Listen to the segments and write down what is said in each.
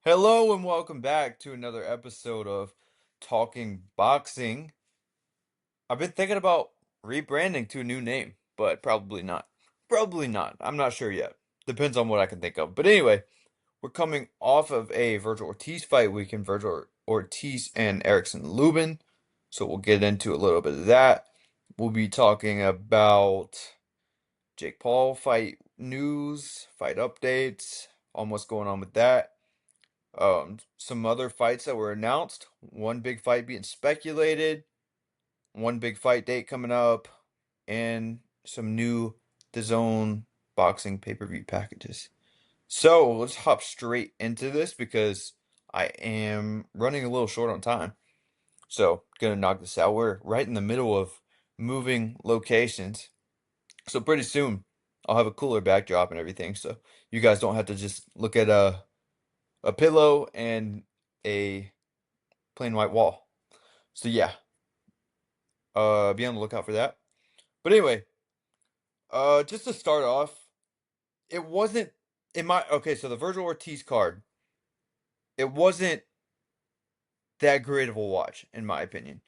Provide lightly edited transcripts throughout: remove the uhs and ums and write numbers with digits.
Hello and welcome back to another episode of Talking Boxing. I've been thinking about rebranding to a new name, but probably not. Probably not. I'm not sure yet. Depends on what I can think of. But anyway, we're coming off of a Vergil Ortiz fight weekend, Vergil Ortiz and Erickson Lubin. So we'll get into a little bit of that. We'll be talking about Jake Paul fight news, fight updates, on what's going on with that. Some other fights that were announced. One big fight being speculated. One big fight date coming up, and some new DAZN boxing pay-per-view packages. So let's hop straight into this because I am running a little short on time. So gonna knock this out. We're right in the middle of moving locations. So pretty soon I'll have a cooler backdrop and everything. So you guys don't have to just look at a pillow and a plain white wall. So yeah, be on the lookout for that. But anyway, just to start off, it wasn't in my okay. So the Vergil Ortiz card, it wasn't that great of a watch in my opinion.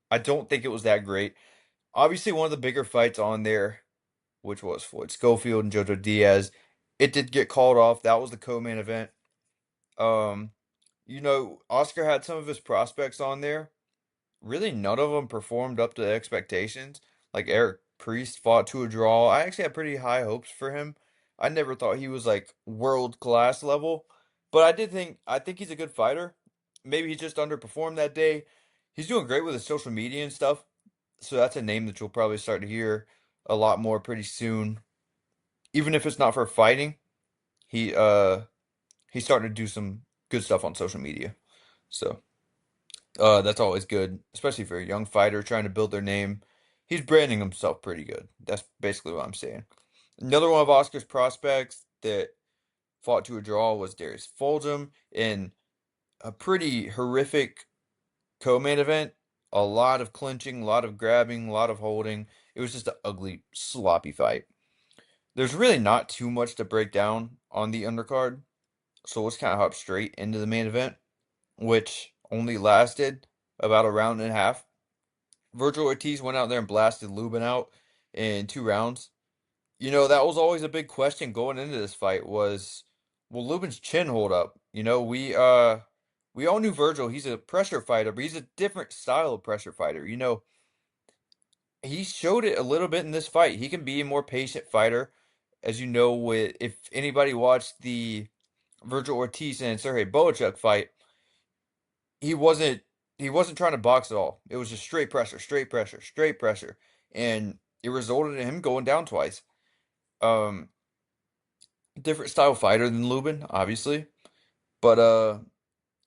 I don't think it was that great. Obviously, one of the bigger fights on there, which was Floyd Schofield and Jojo Diaz, it did get called off. That was the co-main event. Um, Oscar had some of his prospects on there. Really, none of them performed up to the expectations. Like Eric Priest fought to a draw. I actually had pretty high hopes for him. I never thought he was like world class level, but I think he's a good fighter. Maybe he just underperformed that day. He's doing great with his social media and stuff. So that's a name that you'll probably start to hear a lot more pretty soon. Even if it's not for fighting, he uh he's starting to do some good stuff on social media. So that's always good, especially for a young fighter trying to build their name. He's branding himself pretty good. That's basically what I'm saying. Another one of Oscar's prospects that fought to a draw was Darius Foldham in a pretty horrific co-main event. A lot of clinching, a lot of grabbing, a lot of holding. It was just an ugly, sloppy fight. There's really not too much to break down on the undercard, so let's kind of hop straight into the main event, which only lasted about a round and a half. Vergil Ortiz went out there and blasted Lubin out in 2 rounds. That was always a big question going into this fight was, will Lubin's chin hold up? We all knew Vergil, he's a pressure fighter, but he's a different style of pressure fighter. He showed it a little bit in this fight. He can be a more patient fighter. As you know, with if anybody watched the Vergil Ortiz and Sergey Boachuk fight, he wasn't he wasn't trying to box at all. It was just straight pressure, straight pressure, straight pressure, and it resulted in him going down twice. Um, Different style fighter than Lubin, obviously, but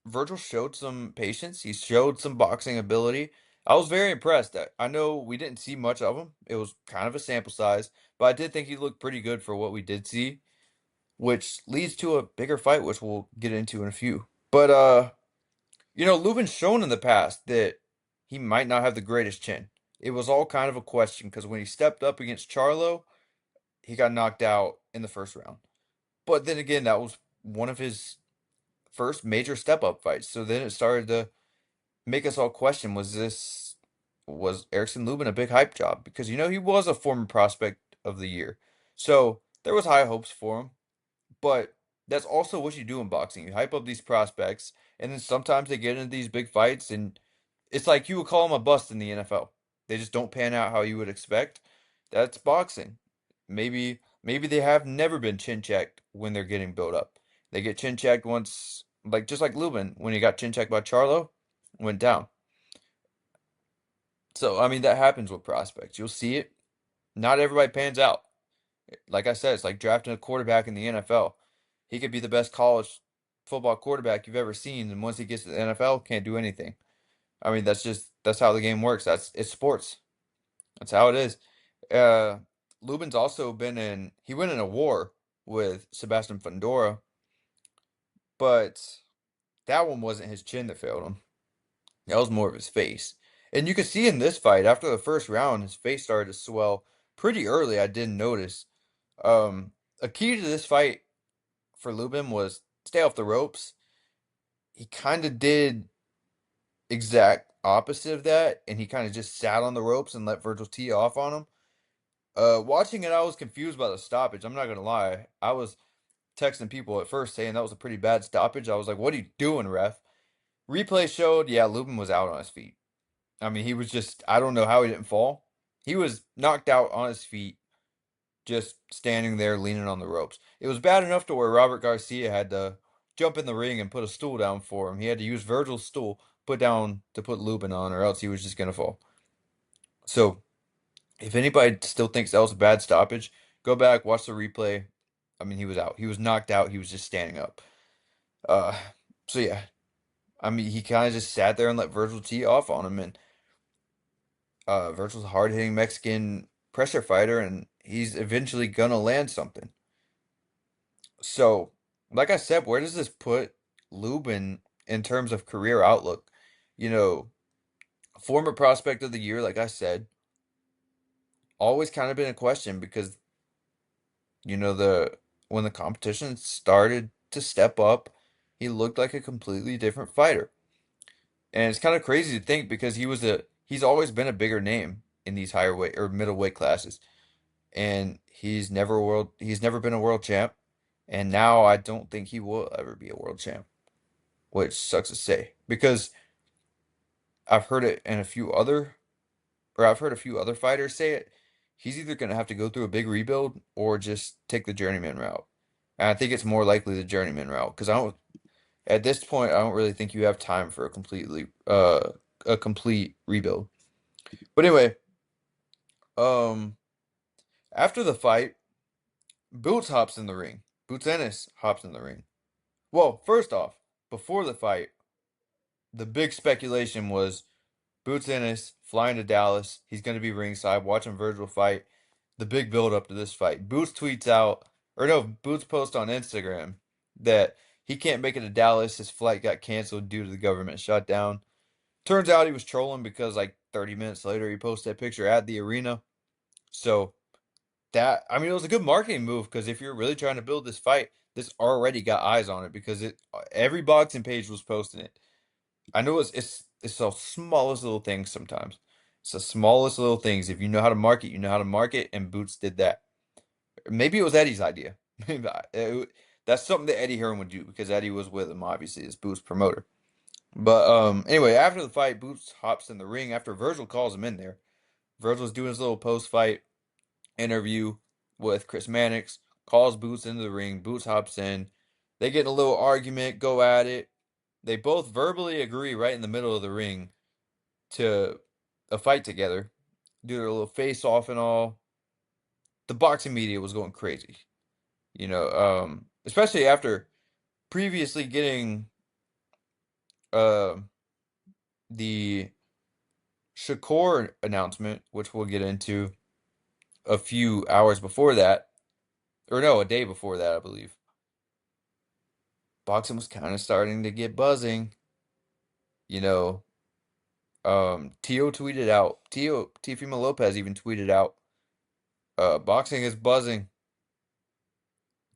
Vergil showed some patience. He showed some boxing ability. I was very impressed. I know we didn't see much of him. It was kind of a sample size, but I did think he looked pretty good for what we did see, which leads to a bigger fight, which we'll get into in a few. But Lubin's shown in the past that he might not have the greatest chin. It was all kind of a question because when he stepped up against Charlo, he got knocked out in the first round. But then again, that was one of his first major step up fights. So then it started to make us all question, was Erickson Lubin a big hype job? Because he was a former prospect of the year. So there was high hopes for him. But that's also what you do in boxing. You hype up these prospects, and then sometimes they get into these big fights, and it's like you would call them a bust in the NFL. They just don't pan out how you would expect. That's boxing. Maybe they have never been chin checked when they're getting built up. They get chin checked once, like just like Lubin when he got chin checked by Charlo, went down. So I mean that happens with prospects. You'll see it. Not everybody pans out. Like I said, it's like drafting a quarterback in the NFL. He could be the best college football quarterback you've ever seen, and once he gets to the NFL, can't do anything. I mean, that's how the game works. It's sports. That's how it is. Uh, Lubin's also he went in a war with Sebastian Fundora, but that one wasn't his chin that failed him. That was more of his face. And you could see in this fight, after the first round, his face started to swell pretty early. I didn't notice. Um, a key to this fight for Lubin was stay off the ropes. he kind of did exact opposite of that, and he kind of just sat on the ropes and let Virgil tee off on him. Watching it, I was confused by the stoppage. I'm not gonna lie. I was texting people at first saying that was a pretty bad stoppage. I was like, "What are you doing, ref?" Replay showed, yeah, Lubin was out on his feet. I mean, he was just, I don't know how he didn't fall. He was knocked out on his feet, just standing there leaning on the ropes. It was bad enough to where Robert Garcia had to jump in the ring and put a stool down for him. He had to use Virgil's stool put down to put Lubin on, or else he was just gonna fall. So if anybody still thinks that was a bad stoppage, go back, watch the replay. I mean, he was out. He was knocked out. He was just standing up. Uh, so yeah, I mean, he kind of just sat there and let Virgil tee off on him, and Virgil's a hard-hitting Mexican pressure fighter, and he's eventually gonna land something. So, like I said, where does this put Lubin in terms of career outlook? You know, former prospect of the year, like I said, always kind of been a question because, the when the competition started to step up, he looked like a completely different fighter. And it's kind of crazy to think because he's always been a bigger name in these higher weight or middleweight classes. And he's never been a world champ. And now I don't think he will ever be a world champ, which sucks to say because I've heard it in a few other or I've heard a few other fighters say it. He's either going to have to go through a big rebuild or just take the journeyman route. And I think it's more likely the journeyman route because I don't at this point I don't really think you have time for a complete rebuild. But anyway, um after the fight, Boots hops in the ring. Boots Ennis hops in the ring. Well, first off, before the fight, the big speculation was Boots Ennis flying to Dallas. He's going to be ringside watching Virgil fight. The big build up to this fight. Boots tweets out, or no, Boots posts on Instagram that he can't make it to Dallas. His flight got canceled due to the government shutdown. Turns out he was trolling because like 30 minutes later he posted a picture at the arena. So I mean, it was a good marketing move because if you're really trying to build this fight, this already got eyes on it because every boxing page was posting it. I know it's the smallest little things sometimes. It's the smallest little things. If you know how to market, you know how to market, and Boots did that. Maybe it was Eddie's idea. That's something that Eddie Hearn would do because Eddie was with him, obviously, as Boots promoter. But anyway, after the fight, Boots hops in the ring after Virgil calls him in there. Virgil's doing his little post-fight interview with Chris Mannix, calls Boots into the ring. Boots hops in. They get in a little argument, go at it. They both verbally agree right in the middle of the ring to a fight together, do their little face off and all. The boxing media was going crazy, especially after previously getting uh, the Shakur announcement, which we'll get into a few hours before that, or no, a day before that, I believe. Boxing was kind of starting to get buzzing, you know. Teofimo Lopez even tweeted out, boxing is buzzing.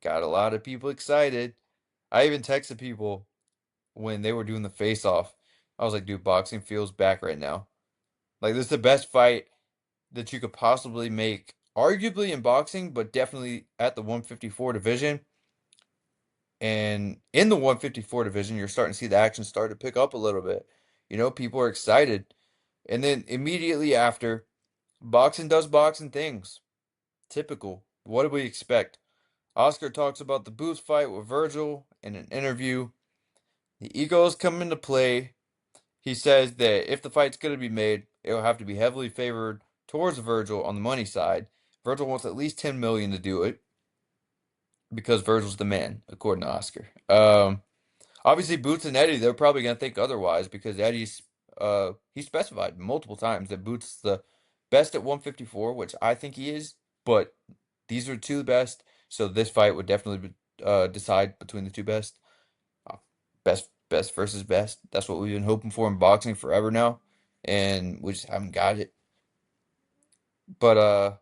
Got a lot of people excited. I even texted people when they were doing the face off. I was like, dude, boxing feels back right now. Like, this is the best fight that you could possibly make, arguably in boxing, but definitely at the 154 division. And in the 154 division, you're starting to see the action start to pick up a little bit. People are excited. And then immediately after, boxing does boxing things. Typical. What do we expect? Oscar talks about the Boots fight with Virgil in an interview. The egos come into play. He says that if the fight's going to be made, it will have to be heavily favored towards Virgil on the money side. Virgil wants at least 10 million to do it because Virgil's the man, according to Oscar. Obviously, Boots and Eddie, they're probably going to think otherwise because Eddie's he specified multiple times that Boots is the best at 154, which I think he is, but these are two best, so this fight would definitely decide between the two best. Best versus best. That's what we've been hoping for in boxing forever now, and we just haven't got it. But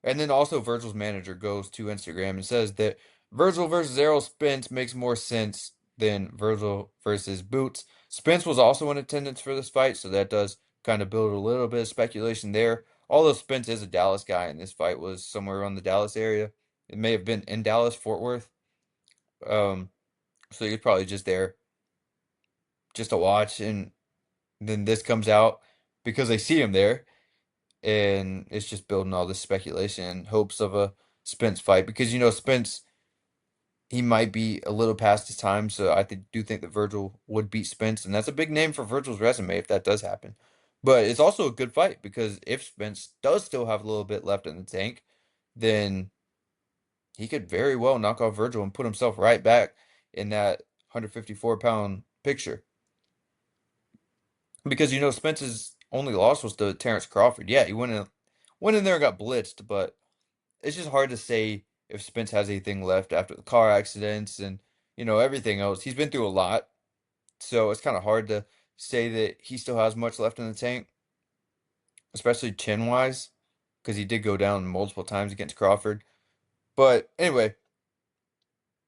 and then also Virgil's manager goes to Instagram and says that Virgil versus Errol Spence makes more sense Then Vergil versus Boots. Spence was also in attendance for this fight, so that does kind of build a little bit of speculation there. Although Spence is a Dallas guy, and this fight was somewhere around the Dallas area. It may have been in Dallas, Fort Worth. Um, so he was probably just there just to watch, and then this comes out because they see him there, and it's just building all this speculation and hopes of a Spence fight because Spence he might be a little past his time, so do think that Vergil would beat Spence, and that's a big name for Virgil's resume if that does happen. But it's also a good fight because if Spence does still have a little bit left in the tank, then he could very well knock off Vergil and put himself right back in that 154-pound picture. Because Spence's only loss was to Terrence Crawford. Yeah, he went in there and got blitzed, but it's just hard to say if Spence has anything left after the car accidents and everything else. He's been through a lot, so it's kind of hard to say that he still has much left in the tank, especially chin wise, because he did go down multiple times against Crawford. But anyway,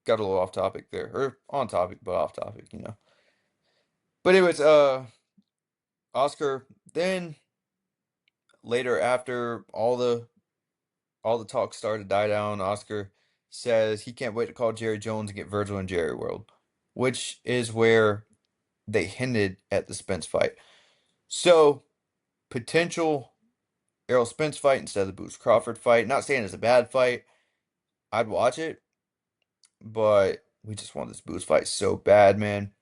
got a little off topic there, or on topic but off topic. But anyways, Oscar then later after all the talk started to die down, Oscar says he can't wait to call Jerry Jones and get Vergil in Jerry World, which is where they hinted at the Spence fight. So, potential Errol Spence fight instead of the Boots Crawford fight. Not saying it's a bad fight. I'd watch it, but we just want this Boots fight so bad, man.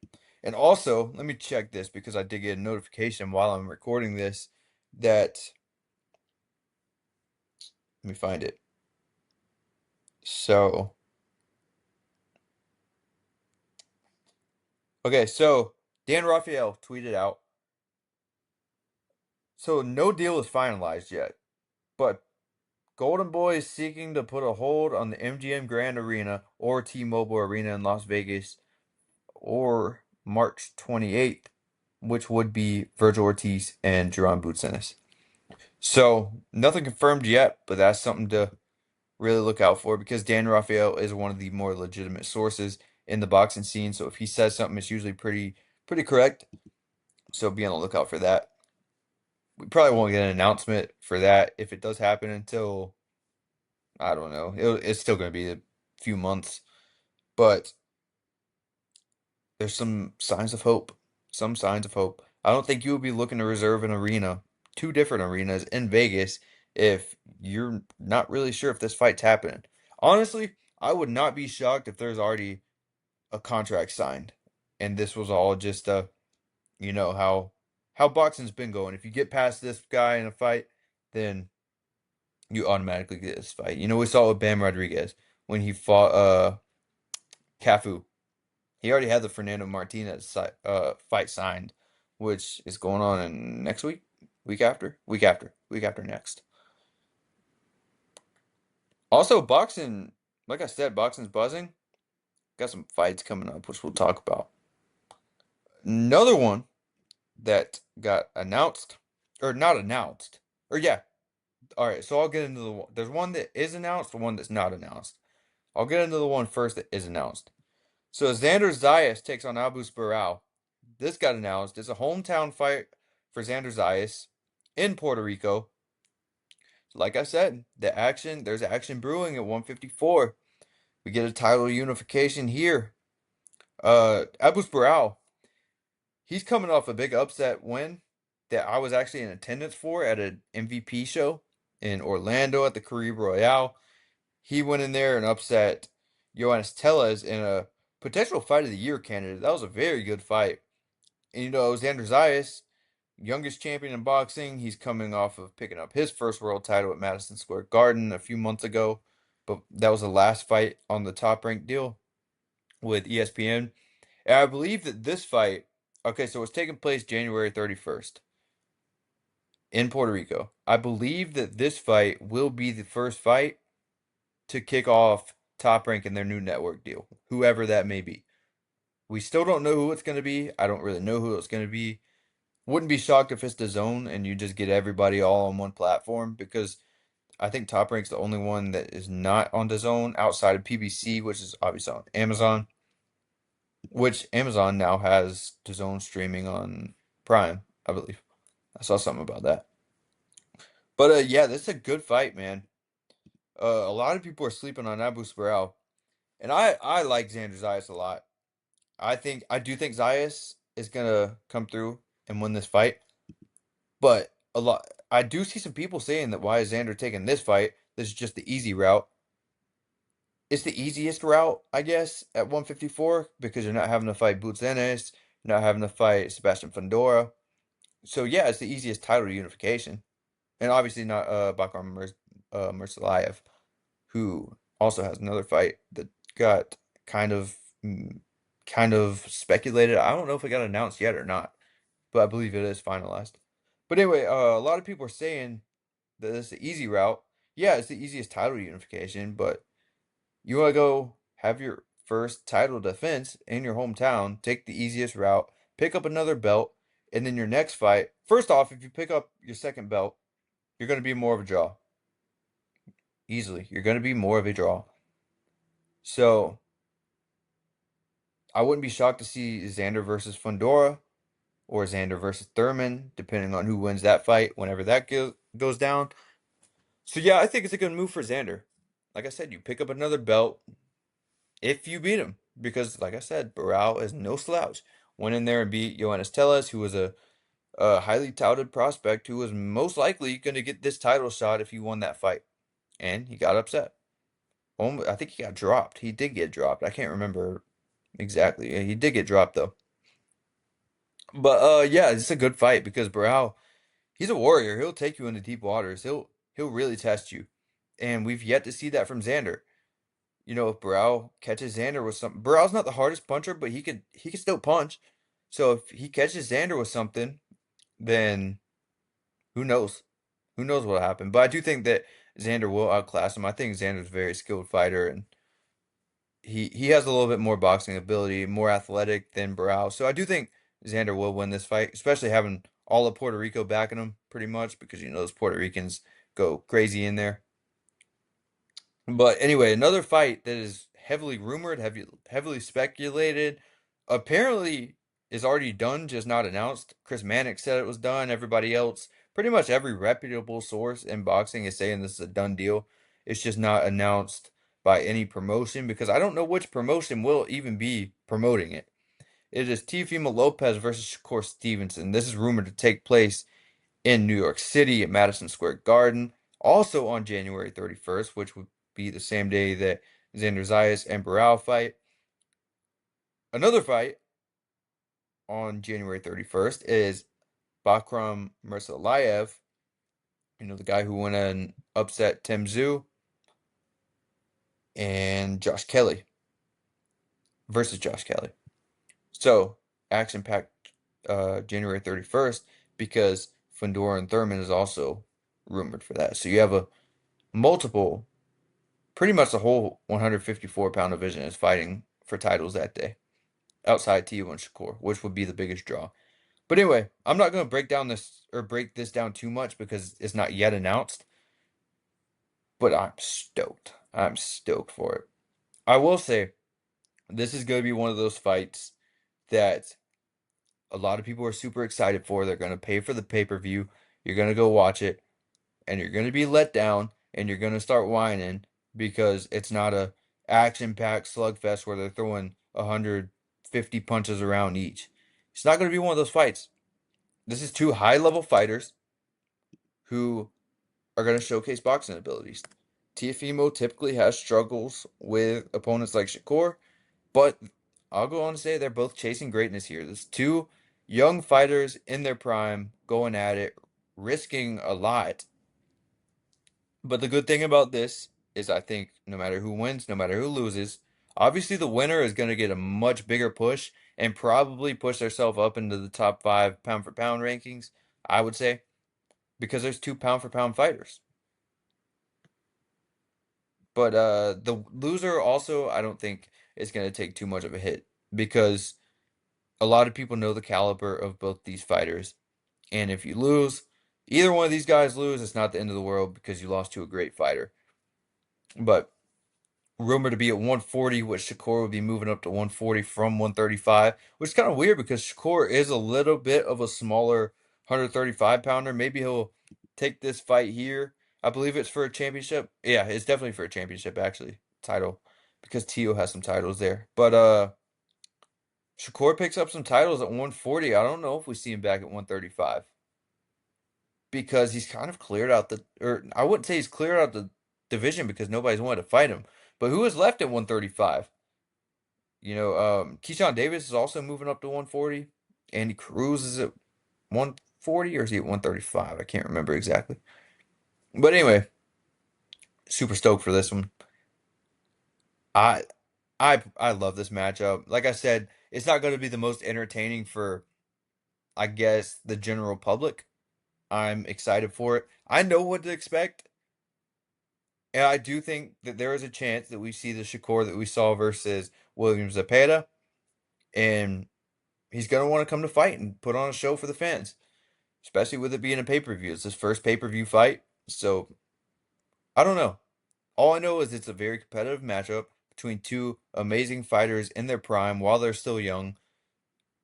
And also, let me check this because I did get a notification while I'm recording this that let me find it. So, okay, so Dan Raphael tweeted out. So no deal is finalized yet, but Golden Boy is seeking to put a hold on the MGM Grand Arena or T-Mobile Arena in Las Vegas or March 28th, which would be Vergil Ortiz and Jaron Ennis. So nothing confirmed yet, but that's something to really look out for because Dan Raphael is one of the more legitimate sources in the boxing scene. So if he says something, it's usually pretty correct. So be on the lookout for that. We probably won't get an announcement for that if it does happen until I don't know. It's still going to be a few months, but there's some signs of hope. Some signs of hope. I don't think you would be looking to reserve an arena, two different arenas in Vegas, if you're not really sure if this fight's happening. Honestly, I would not be shocked if there's already a contract signed, and this was all just how boxing's been going. If you get past this guy in a fight, then you automatically get this fight. We saw it with Bam Rodriguez when he fought Cafu. He already had the Fernando Martinez fight signed, which is going on in next week, week after next. Also, boxing, like I said, boxing's buzzing. Got some fights coming up, which we'll talk about. Another one that got announced, or not announced, or yeah. All right, so I'll get into the one. There's one that is announced, one that's not announced. I'll get into the one first that is announced. So Xander Zayas takes on Abu Sparrow. This got announced. It's a hometown fight for Xander Zayas in Puerto Rico. Like I said, there's action brewing at 154. We get a title unification here. Abu Sparrow, he's coming off a big upset win that I was actually in attendance for at an MVP show in Orlando at the Caribe Royale. He went in there and upset Johannes Tellez in a potential fight of the year candidate. That was a very good fight. And Xander Zayas, youngest champion in boxing, he's coming off of picking up his first world title at Madison Square Garden a few months ago. But that was the last fight on the top ranked deal with ESPN. And I believe that this fight, okay, so it's taking place January 31st in Puerto Rico. I believe that this fight will be the first fight to kick off Top Rank in their new network deal, whoever that may be. We still don't know who it's going to be. I don't really know who it's going to be. Wouldn't be shocked if it's DAZN and you just get everybody all on one platform because I think Top Rank's the only one that is not on DAZN outside of PBC, which is obviously on Amazon. which Amazon now has his own streaming on Prime, I believe. I saw something about that. But yeah, this is a good fight, man. A lot of people are sleeping on Abu Sparrow, and I like Xander Zayas a lot. I do think Zayas is gonna come through and win this fight, but I do see some people saying that why is Xander taking this fight? This is just the easy route. It's the easiest route, I guess, at 154 because you're not having to fight Boots Ennis, you're not having to fight Sebastian Fundora. So yeah, it's the easiest title unification, and obviously not Bakar Mursalayev, who also has another fight that got kind of mm, kind of speculated. I don't know if it got announced yet or not, but I believe it is finalized. But anyway, a lot of people are saying that it's the easy route. Yeah, it's the easiest title unification, but you want to go have your first title defense in your hometown, take the easiest route, pick up another belt, and then your next fight. First off, if you pick up your second belt, you're going to be more of a draw. Easily. You're going to be more of a draw. So I wouldn't be shocked to see Xander versus Fundora or Xander versus Thurman, depending on who wins that fight whenever that goes down. So yeah, I think it's a good move for Xander. Like I said, you pick up another belt if you beat him. Because like I said, Barao is no slouch. Went in there and beat Johannes Tellez, who was a highly touted prospect who was most likely going to get this title shot if he won that fight. And he got upset. I think he got dropped. He did get dropped. I can't remember exactly. He did get dropped though. But yeah, it's a good fight because Barao, he's a warrior. He'll take you into deep waters. He'll really test you. And we've yet to see that from Xander. You know, if Barao catches Xander with something, Barao's not the hardest puncher, but he could still punch. So if he catches Xander with something, then who knows? Who knows what'll happen? But I do think that Xander will outclass him. I think Xander's a very skilled fighter, and he has a little bit more boxing ability, more athletic than Barao. So I do think Xander will win this fight, especially having all of Puerto Rico backing him pretty much because you know those Puerto Ricans go crazy in there. But anyway, another fight that is heavily rumored, heavily speculated, apparently is already done, just not announced. Chris Mannix said it was done. Everybody else, pretty much every reputable source in boxing is saying this is a done deal. It's just not announced by any promotion because I don't know which promotion will even be promoting it. It is Teofimo Lopez versus Shakur Stevenson. This is rumored to take place in New York City at Madison Square Garden, also on January 31st, which would be the same day that Xander Zayas and Barao fight. Another fight on January 31st is Bakram Mursalayev, you know, the guy who went and upset Tim Tszyu, and Josh Kelly versus Josh Kelly. So, action packed January 31st because Fundora and Thurman is also rumored for that. So you have a multiple, pretty much the whole 154-pound division is fighting for titles that day, outside Tio and Shakur, which would be the biggest draw. But anyway, I'm not going to break this down too much because it's not yet announced. But I'm stoked. I'm stoked for it. I will say, this is going to be one of those fights that a lot of people are super excited for. They're going to pay for the pay-per-view. You're going to go watch it, and you're going to be let down, and you're going to start whining because it's not a action-packed slugfest where they're throwing 150 punches around each. It's not going to be one of those fights. This is two high-level fighters who are going to showcase boxing abilities. Teofimo typically has struggles with opponents like Shakur, but I'll go on to say they're both chasing greatness here. There's two young fighters in their prime going at it, risking a lot. But the good thing about this is I think no matter who wins, no matter who loses, obviously the winner is going to get a much bigger push and probably push themselves up into the top 5 pound for pound rankings, I would say, because there's two pound for pound fighters. But the loser also, I don't think is going to take too much of a hit because a lot of people know the caliber of both these fighters. And if you lose, either one of these guys lose, it's not the end of the world because you lost to a great fighter. But rumored to be at 140, which Shakur would be moving up to 140 from 135, which is kind of weird because Shakur is a little bit of a smaller 135 pounder. Maybe he'll take this fight here. I believe it's for a championship. Yeah, it's definitely for a championship actually, title, because Teo has some titles there. But Shakur picks up some titles at 140. I don't know if we see him back at 135 because he's kind of cleared out or I wouldn't say he's cleared out the division because nobody's wanted to fight him. But who is left at 135? Keyshawn Davis is also moving up to 140. Andy Cruz is at 140 or is he at 135? I can't remember exactly. But anyway, super stoked for this one. I I love this matchup. Like I said, it's not going to be the most entertaining for I guess the general public. I'm excited for it. I know what to expect. And I do think that there is a chance that we see the Shakur that we saw versus William Zepeda. And he's going to want to come to fight and put on a show for the fans, especially with it being a pay-per-view. It's his first pay-per-view fight. So I don't know. All I know is it's a very competitive matchup between two amazing fighters in their prime while they're still young.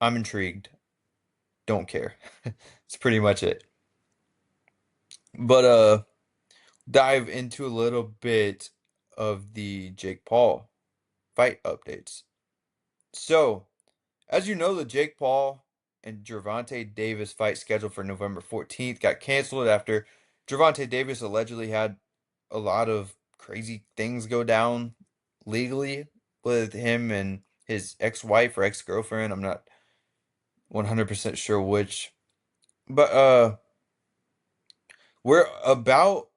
I'm intrigued. Don't care. It's pretty much it. But dive into a little bit of the Jake Paul fight updates. So, as you know, the Jake Paul and Gervonta Davis fight scheduled for November 14th got canceled after Gervonta Davis allegedly had a lot of crazy things go down legally with him and his ex-wife or ex-girlfriend. I'm not 100% sure which. But we're about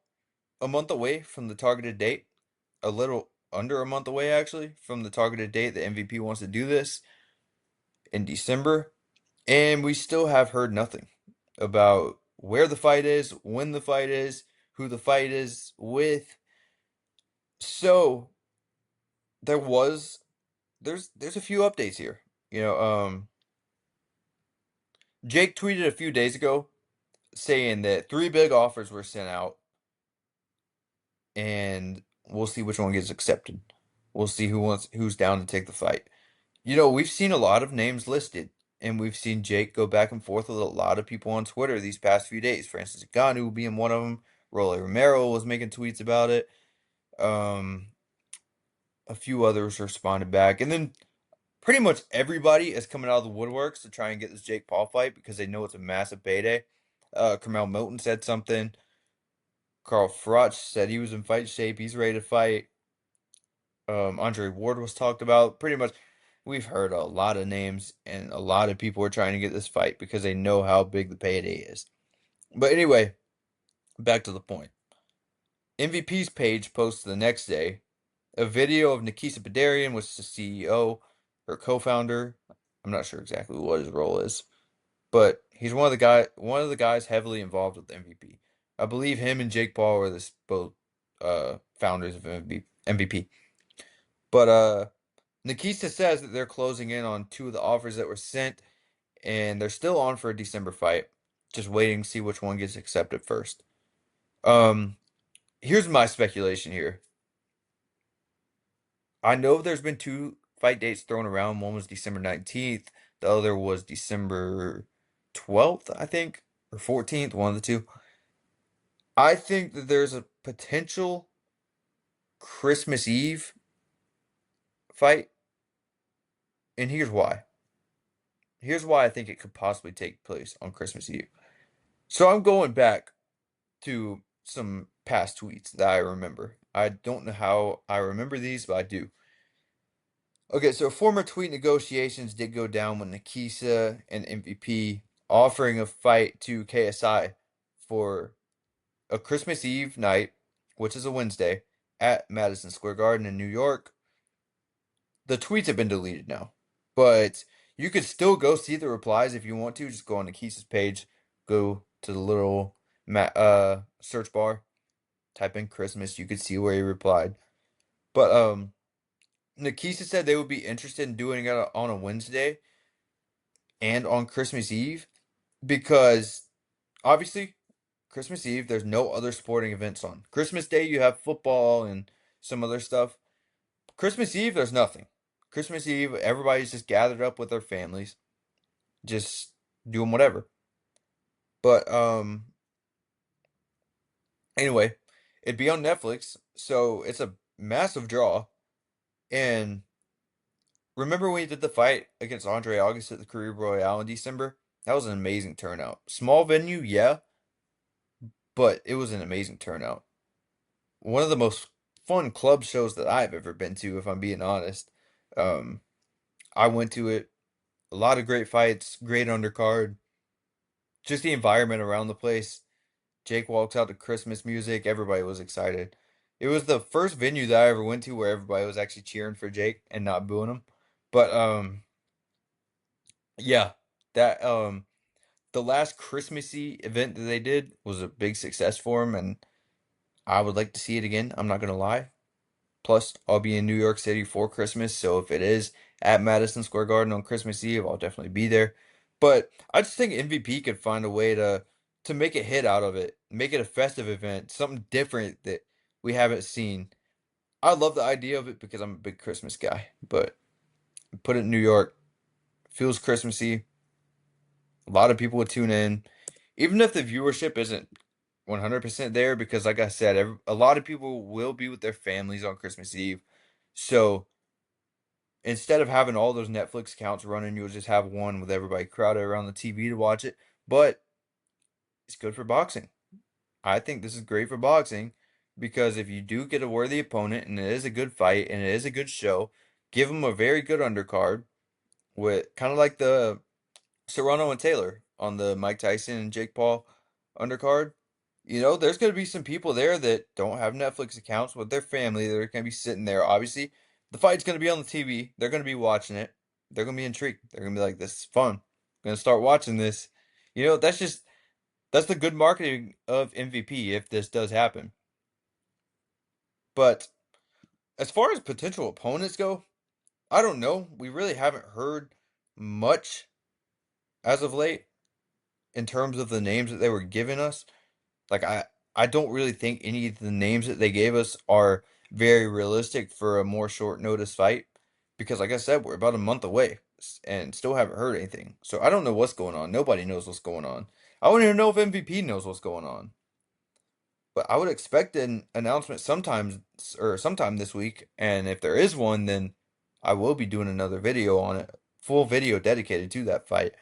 a month away from the targeted date. A little under a month away actually from the targeted date. The MVP wants to do this in December. And we still have heard nothing about where the fight is, when the fight is, who the fight is with. So there's a few updates here. Jake tweeted a few days ago saying that three big offers were sent out and we'll see which one gets accepted. We'll see who's down to take the fight. We've seen a lot of names listed, and we've seen Jake go back and forth with a lot of people on Twitter these past few days. Francis Ngannou being one of them. Rolly Romero was making tweets about it. Um, a few others responded back, and then pretty much everybody is coming out of the woodworks to try and get this Jake Paul fight because they know it's a massive payday. Carmel Milton said something. Carl Froch said he was in fight shape. He's ready to fight. Andre Ward was talked about. Pretty much, we've heard a lot of names, and a lot of people are trying to get this fight because they know how big the payday is. But anyway, back to the point. MVP's page posted the next day a video of Nikisa Bedarian, which is the CEO or co-founder. I'm not sure exactly what his role is, but he's one of the guys heavily involved with the MVP. I believe him and Jake Paul are both founders of MVP. But Nikita says that they're closing in on two of the offers that were sent, and they're still on for a December fight. Just waiting to see which one gets accepted first. Um, Here's my speculation here. I know there's been two fight dates thrown around. One was December 19th. The other was December 12th, I think, or 14th, one of the two. I think that there's a potential Christmas Eve fight, and here's why. Here's why I think it could possibly take place on Christmas Eve. So I'm going back to some past tweets that I remember. I don't know how I remember these, but I do. Okay, so former tweet negotiations did go down with Nikisa and MVP offering a fight to KSI for a Christmas Eve night, which is a Wednesday, at Madison Square Garden in New York. The tweets have been deleted now, but you could still go see the replies if you want to. Just go on Nikisa's page, go to the little search bar, type in Christmas. You could see where he replied. But Nikisa said they would be interested in doing it on a Wednesday and on Christmas Eve because obviously Christmas Eve there's no other sporting events on. Christmas Day you have football and some other stuff. Christmas Eve, there's nothing. Christmas Eve, everybody's just gathered up with their families, just doing whatever. But anyway, it'd be on Netflix, so it's a massive draw. And remember when he did the fight against Andre August at the Career Royale in December? That was an amazing turnout. Small venue, yeah, but it was an amazing turnout. One of the most fun club shows that I've ever been to, if I'm being honest. Um, I went to it. A lot of great fights, great undercard. Just the environment around the place. Jake walks out to Christmas music. Everybody was excited. It was the first venue that I ever went to where everybody was actually cheering for Jake and not booing him. But yeah, that the last Christmassy event that they did was a big success for him, and I would like to see it again. I'm not gonna lie. Plus, I'll be in New York City for Christmas, so if it is at Madison Square Garden on Christmas Eve, I'll definitely be there. But I just think MVP could find a way to make a hit out of it, make it a festive event, something different that we haven't seen. I love the idea of it because I'm a big Christmas guy, but put it in New York, feels Christmassy. A lot of people would tune in, even if the viewership isn't 100% there, because like I said, a lot of people will be with their families on Christmas Eve. So instead of having all those Netflix accounts running, you'll just have one with everybody crowded around the TV to watch it. But it's good for boxing. I think this is great for boxing because if you do get a worthy opponent and it is a good fight and it is a good show, give them a very good undercard with kind of like the Serrano and Taylor on the Mike Tyson and Jake Paul undercard. You know, there's going to be some people there that don't have Netflix accounts with their family. They're going to be sitting there. Obviously, the fight's going to be on the TV. They're going to be watching it. They're going to be intrigued. They're going to be like, this is fun. I'm going to start watching this. You know, that's the good marketing of MVP if this does happen. But as far as potential opponents go, I don't know. We really haven't heard much as of late in terms of the names that they were giving us. Like I don't really think any of the names that they gave us are very realistic for a more short notice fight because like I said, we're about a month away and still haven't heard anything. So I don't know what's going on. Nobody knows what's going on. I don't even know if MVP knows what's going on. But I would expect an announcement sometime this week, and if there is one, then I will be doing another video on it, full video dedicated to that fight.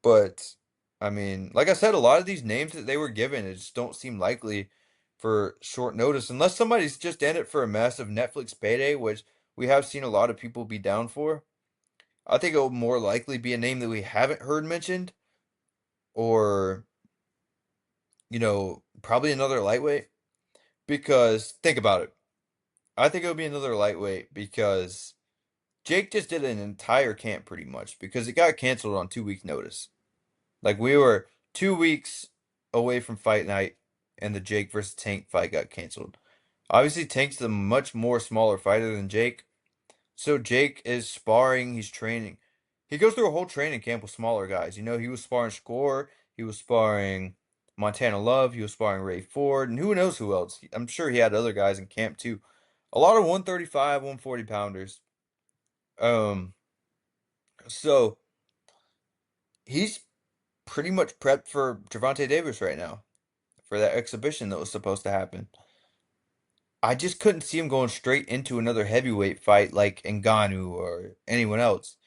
But I mean, like I said, a lot of these names that they were given, it just don't seem likely for short notice unless somebody's just in it for a massive Netflix payday, which we have seen a lot of people be down for. I think it will more likely be a name that we haven't heard mentioned, or probably another lightweight. Because think about it, I think it'll be another lightweight because Jake just did an entire camp pretty much because it got canceled on 2 weeks notice. Like we were 2 weeks away from fight night, and the Jake versus Tank fight got canceled. Obviously, Tank's the much more smaller fighter than Jake, so Jake is sparring. He's training. He goes through a whole training camp with smaller guys. You know, he was sparring Shakur. He was sparring Montana Love. He was sparring Ray Ford, and who knows who else. I'm sure he had other guys in camp too. A lot of 135, 140 pounders. Um, so he's pretty much prepped for Gervonta Davis right now for that exhibition that was supposed to happen. I just couldn't see him going straight into another heavyweight fight like Ngannou or anyone else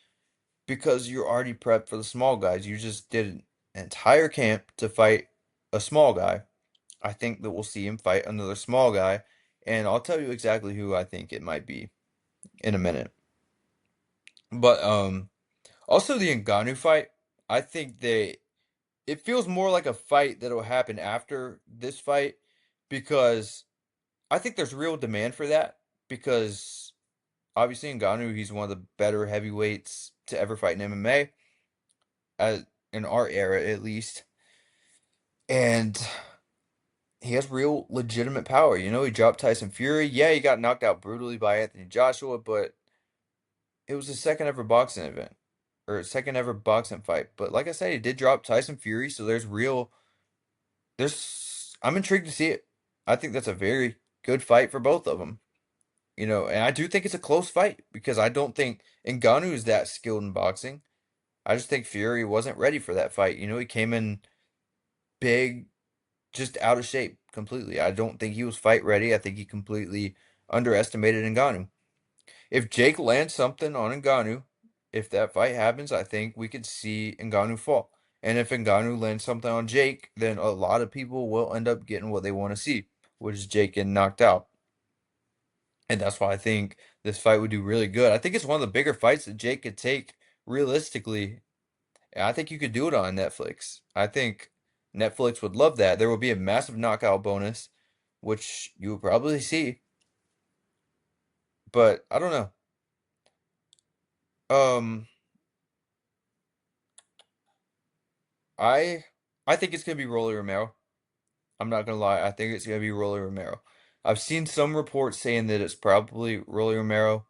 because you're already prepped for the small guys. You just did an entire camp to fight a small guy. I think that we'll see him fight another small guy, and I'll tell you exactly who I think it might be in a minute. But also the Ngannou fight, I think it feels more like a fight that'll happen after this fight because I think there's real demand for that because obviously Ngannou, he's one of the better heavyweights to ever fight in MMA, in our era at least. And he has real legitimate power. You know, he dropped Tyson Fury. Yeah, he got knocked out brutally by Anthony Joshua, but it was his second ever boxing event or second ever boxing fight. But like I said, he did drop Tyson Fury, so I'm intrigued to see it. I think that's a very good fight for both of them. And I do think it's a close fight because I don't think Ngannou is that skilled in boxing. I just think Fury wasn't ready for that fight. He came in big, just out of shape completely. I don't think he was fight ready. I think he completely underestimated Ngannou. If Jake lands something on Ngannou, if that fight happens, I think we could see Ngannou fall. And if Ngannou lands something on Jake, then a lot of people will end up getting what they want to see, which is Jake getting knocked out. And that's why I think this fight would do really good. I think it's one of the bigger fights that Jake could take realistically. And I think you could do it on Netflix. I think Netflix would love that. There will be a massive knockout bonus, which you will probably see. But I don't know. Um, I I think it's gonna be Rolly Romero. I'm not gonna lie. I think it's gonna be Rolly Romero. I've seen some reports saying that it's probably Rolly Romero,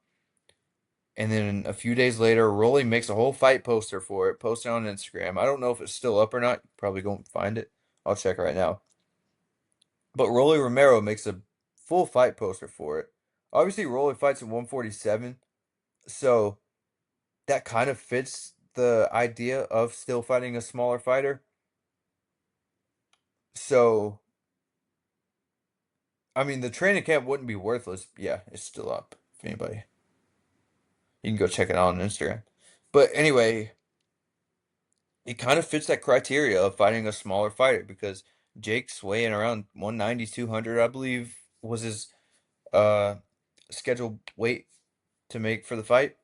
and then a few days later, Rolly makes a whole fight poster for it, posted on Instagram. I don't know if it's still up or not. Probably go not find it. I'll check right now. But Rolly Romero makes a full fight poster for it. Obviously, Rolly fights at 147, so that kind of fits the idea of still fighting a smaller fighter. So, I mean, the training camp wouldn't be worthless. Yeah, it's still up. If anybody, you can go check it out on Instagram. But anyway, it kind of fits that criteria of fighting a smaller fighter because Jake's weighing around 190, 200, I believe, was his uh scheduled weight to make for the fight.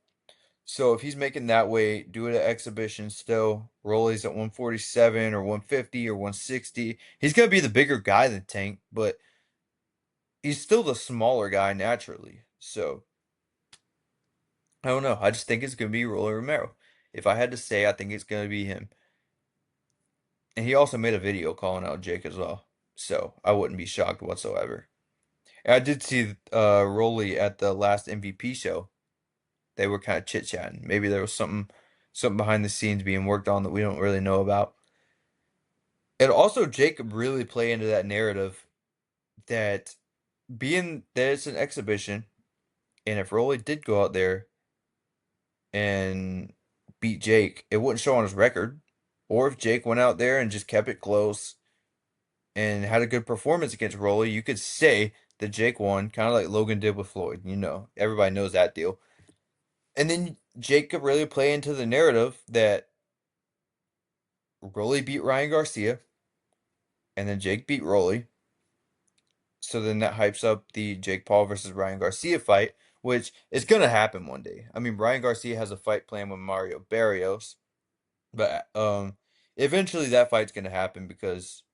So if he's making that weight, do it at exhibition still, Rolly's at 147 or 150 or 160. He's gonna be the bigger guy than Tank, but he's still the smaller guy naturally. So I don't know. I just think it's gonna be Rolly Romero. If I had to say, I think it's gonna be him. And he also made a video calling out Jake as well. So I wouldn't be shocked whatsoever. And I did see Rolly at the last MVP show. They were kind of chit chatting. Maybe there was something behind the scenes being worked on that we don't really know about. And also Jacob really play into that narrative that being that it's an exhibition, and if Rolly did go out there and beat Jake, it wouldn't show on his record. Or if Jake went out there and just kept it close and had a good performance against Rolly, you could say that Jake won, kind of like Logan did with Floyd. Everybody knows that deal. And then Jake could really play into the narrative that Rolly beat Ryan Garcia, and then Jake beat Rolly. So then that hypes up the Jake Paul versus Ryan Garcia fight, which is gonna happen one day. I mean, Ryan Garcia has a fight plan with Mario Barrios, but eventually that fight's gonna happen because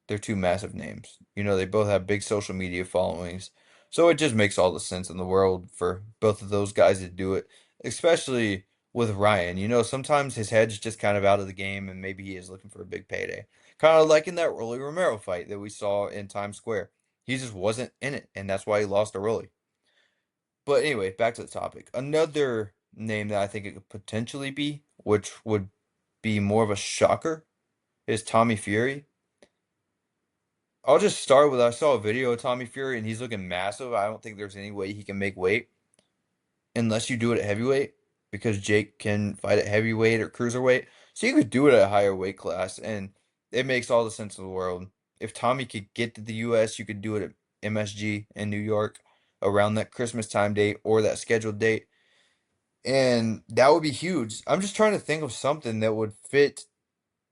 they're two massive names. They both have big social media followings. So it just makes all the sense in the world for both of those guys to do it, especially with Ryan. Sometimes his head's just kind of out of the game and maybe he is looking for a big payday. Kind of like in that Rolly Romero fight that we saw in Times Square. He just wasn't in it, and that's why he lost to Rolly. But anyway, back to the topic. Another name that I think it could potentially be, which would be more of a shocker, is Tommy Fury. I'll just start with I saw a video of Tommy Fury and he's looking massive. I don't think there's any way he can make weight unless you do it at heavyweight because Jake can fight at heavyweight or cruiserweight. So you could do it at a higher weight class and it makes all the sense in the world. If Tommy could get to the US, you could do it at MSG in New York around that Christmas time date or that scheduled date. And that would be huge. I'm just trying to think of something that would fit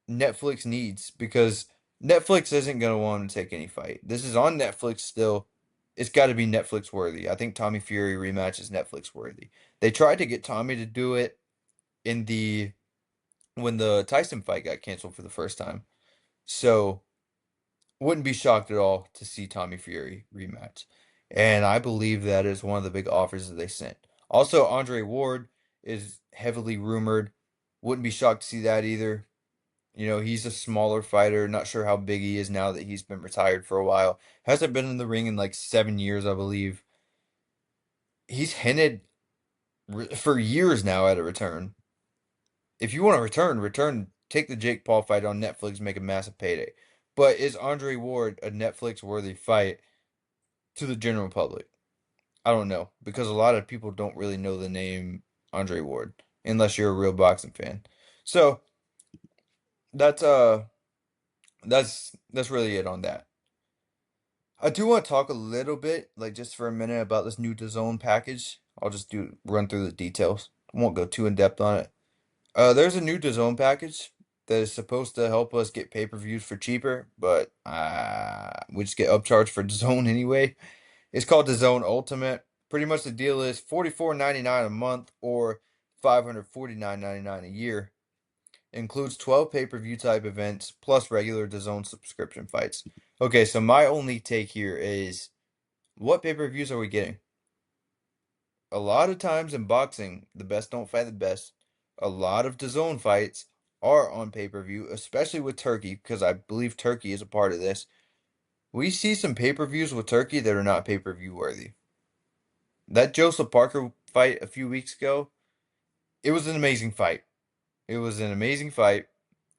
Netflix needs because Netflix isn't going to want to take any fight. This is on Netflix still. It's got to be Netflix worthy. I think Tommy Fury rematch is Netflix worthy. They tried to get Tommy to do it in the when the Tyson fight got canceled for the first time. So, wouldn't be shocked at all to see Tommy Fury rematch. And I believe that is one of the big offers that they sent. Also, Andre Ward is heavily rumored. Wouldn't be shocked to see that either. He's a smaller fighter. Not sure how big he is now that he's been retired for a while. Hasn't been in the ring in like 7 years, I believe. He's hinted for years now at a return. If you want to return. Take the Jake Paul fight on Netflix, make a massive payday. But is Andre Ward a Netflix worthy fight to the general public? I don't know because a lot of people don't really know the name Andre Ward unless you're a real boxing fan. So that's that's really it on that. I do want to talk a little bit, like just for a minute, about this new DAZN package. I'll just do run through the details. I won't go too in depth on it. There's a new DAZN package that is supposed to help us get pay-per-views for cheaper, but we just get upcharged for DAZN anyway. It's called DAZN Ultimate. Pretty much the deal is $44.99 a month or $549.99 a year. Includes 12 pay-per-view type events plus regular DAZN subscription fights. Okay, so my only take here is what pay-per-views are we getting? A lot of times in boxing, the best don't fight the best. A lot of DAZN fights are on pay-per-view, especially with Turkey, because I believe Turkey is a part of this. We see some pay-per-views with Turkey that are not pay-per-view worthy. That Joseph Parker fight a few weeks ago, it was an amazing fight. It was an amazing fight.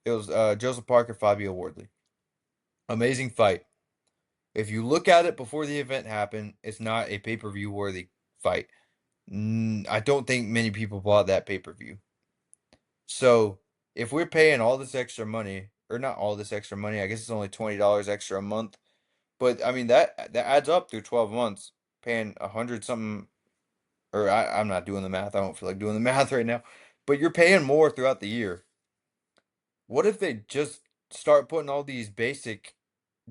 It was Joseph Parker, Fabio Wardley. Amazing fight. If you look at it before the event happened, it's not a pay-per-view worthy fight. I don't think many people bought that pay-per-view. So if we're paying all this extra money, or not all this extra money, I guess it's only $20 extra a month. But I mean that adds up through 12 months, paying 100 something, or I'm not doing the math. I don't feel like doing the math right now. But you're paying more throughout the year. What if they just start putting all these basic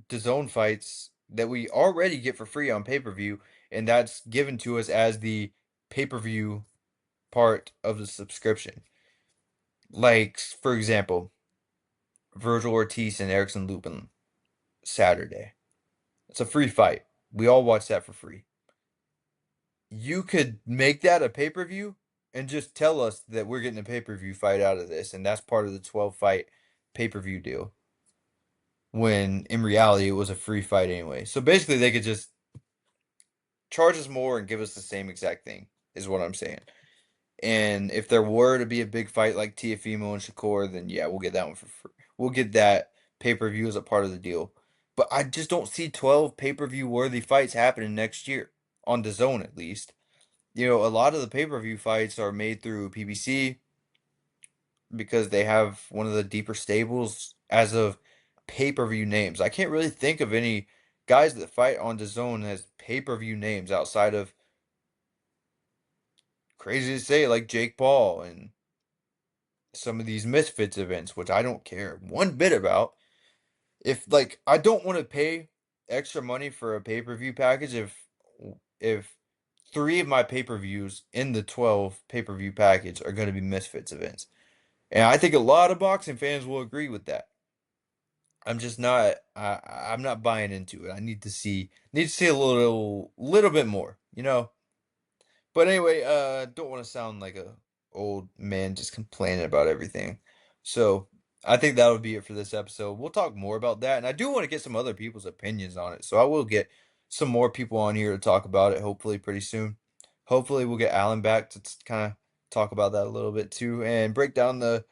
DAZN fights that we already get for free on pay-per-view, and that's given to us as the pay-per-view part of the subscription? Like, for example, Vergil Ortiz and Erickson Lubin Saturday. It's a free fight. We all watch that for free. You could make that a pay-per-view and just tell us that we're getting a pay-per-view fight out of this, and that's part of the 12 fight pay-per-view deal. When in reality it was a free fight anyway. So basically they could just charge us more and give us the same exact thing, is what I'm saying. And if there were to be a big fight like Teofimo and Shakur, then yeah, we'll get that one for free. We'll get that pay-per-view as a part of the deal. But I just don't see 12 pay-per-view worthy fights happening next year, on DAZN at least. You know, a lot of the pay-per-view fights are made through PBC because they have one of the deeper stables as of pay-per-view names. I can't really think of any guys that fight on DAZN as pay-per-view names outside of, crazy to say, like Jake Paul and some of these Misfits events, which I don't care one bit about. If like I don't want to pay extra money for a pay-per-view package if three of my pay-per-views in the 12 pay-per-view package are going to be Misfits events. And I think a lot of boxing fans will agree with that. I'm just not I'm not buying into it. I need to see a little bit more, you know. But anyway, don't want to sound like a old man just complaining about everything. So I think that would be it for this episode. We'll talk more about that, and I do want to get some other people's opinions on it. So I will get some more people on here to talk about it, hopefully pretty soon. Hopefully we'll get Alan back to kind of talk about that a little bit too, and break down the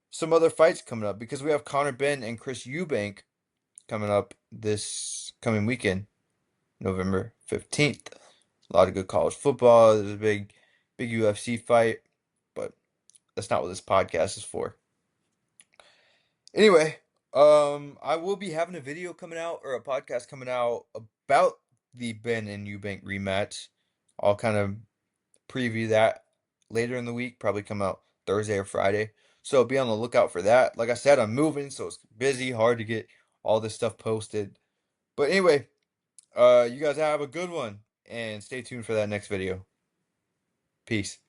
some other fights coming up because we have Conor Benn and Chris Eubank coming up this coming weekend, November 15th. A lot of good college football. There's a big UFC fight, but that's not what this podcast is for. Anyway, I will be having a video coming out or a podcast coming out about the Ben and Eubank rematch. I'll kind of preview that later in the week, probably come out Thursday or Friday. So be on the lookout for that. Like I said, I'm moving, so it's busy, hard to get all this stuff posted. But anyway, you guys have a good one and stay tuned for that next video. Peace.